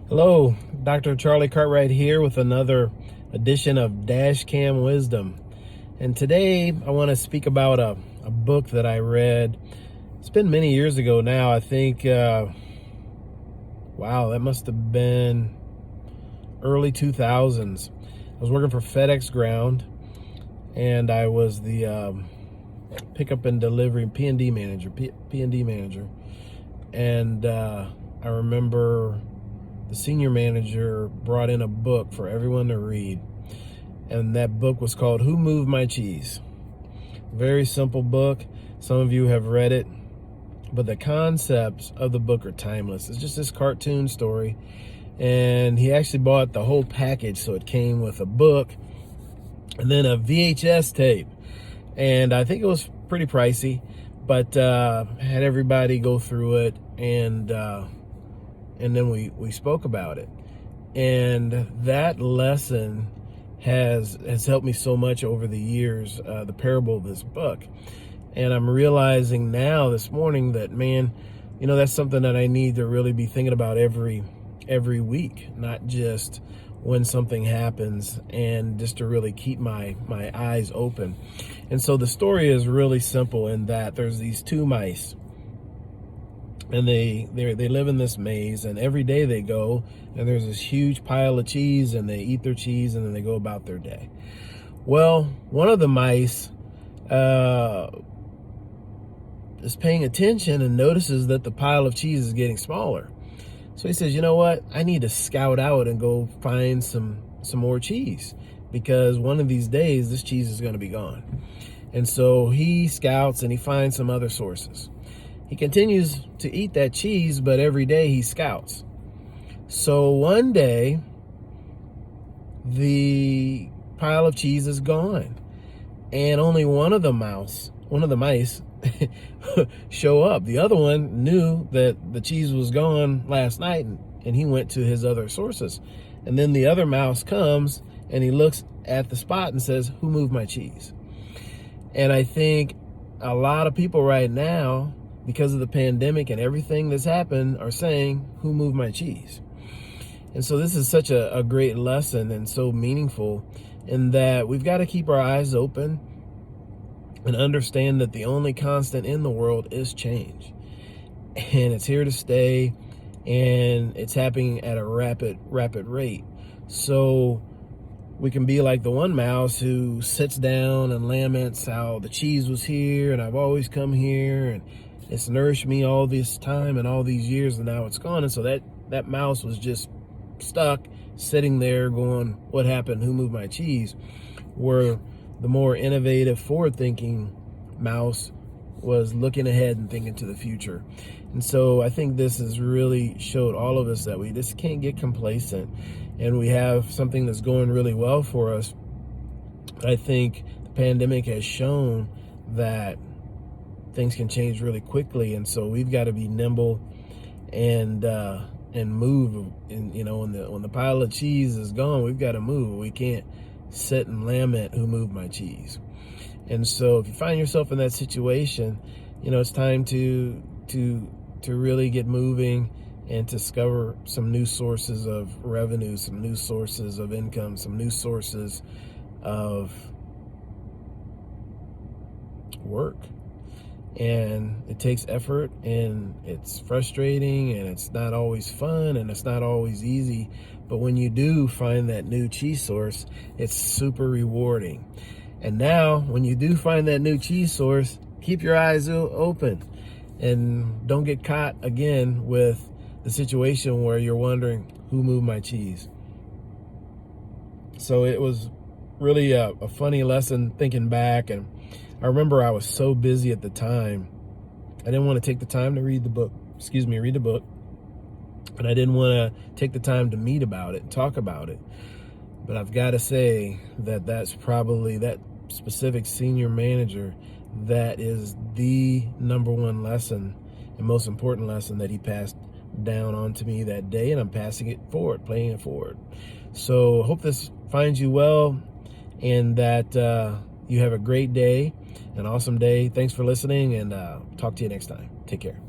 Hello, Dr. Charlie Cartwright here with another edition of Dashcam Wisdom. And today I want to speak about a book that I read. It's been many years ago now. I think, wow, that must have been early 2000s. I was working for FedEx Ground, and I was the pickup and delivery P&D manager. And I remember the senior manager brought in a book for everyone to read, and that book was called Who Moved My Cheese? Very simple book. Some of you have read it, but the concepts of the book are timeless. It's just this cartoon story, and he actually bought the whole package, so it came with a book and then a VHS tape, and I think it was pretty pricey, but had everybody go through it, and then we spoke about it. And that lesson has helped me so much over the years, the parable of this book. And I'm realizing now this morning that, man, that's something that I need to really be thinking about every week, not just when something happens, and just to really keep my eyes open. And so the story is really simple in that there's these two mice, and they live in this maze, and every day they go and there's this huge pile of cheese, and they eat their cheese and then they go about their day. Well, one of the mice is paying attention and notices that the pile of cheese is getting smaller. So he says, you know what? I need to scout out and go find some more cheese, because one of these days this cheese is going to be gone. And so he scouts and he finds some other sources. He continues to eat that cheese, but every day he scouts. So one day, the pile of cheese is gone, and only one of the mice show up. The other one knew that the cheese was gone last night, and he went to his other sources. And then the other mouse comes and he looks at the spot and says, "Who moved my cheese?" And I think a lot of people right now, because of the pandemic and everything that's happened, are saying, "Who moved my cheese?" And so this is such a great lesson, and so meaningful, in that we've got to keep our eyes open and understand that the only constant in the world is change. And it's here to stay, and it's happening at a rapid rate. So we can be like the one mouse who sits down and laments how the cheese was here, and I've always come here, and it's nourished me all this time and all these years, and now it's gone. And so that mouse was just stuck sitting there going, what happened? Who moved my cheese? Where the more innovative, forward-thinking mouse was looking ahead and thinking to the future. And so I think this has really showed all of us that we just can't get complacent, and we have something that's going really well for us. I think the pandemic has shown that things can change really quickly, and so we've got to be nimble and move. And when the pile of cheese is gone, we've got to move. We can't sit and lament, "Who moved my cheese?" And so if you find yourself in that situation, it's time to really get moving and discover some new sources of revenue, some new sources of income, some new sources of work. And it takes effort, and it's frustrating, and it's not always fun, and it's not always easy. But when you do find that new cheese source, it's super rewarding. And now, when you do find that new cheese source, keep your eyes open, and don't get caught again with the situation where you're wondering, who moved my cheese? So it was really a funny lesson thinking back. And I remember I was so busy at the time, I didn't want to take the time to read the book. And I didn't want to take the time to meet about it and talk about it. But I've got to say that that's probably, that specific senior manager, that is the number one lesson and most important lesson that he passed down onto me that day, and I'm passing it forward, playing it forward. So I hope this finds you well, and that you have a great day, an awesome day. Thanks for listening, and talk to you next time. Take care.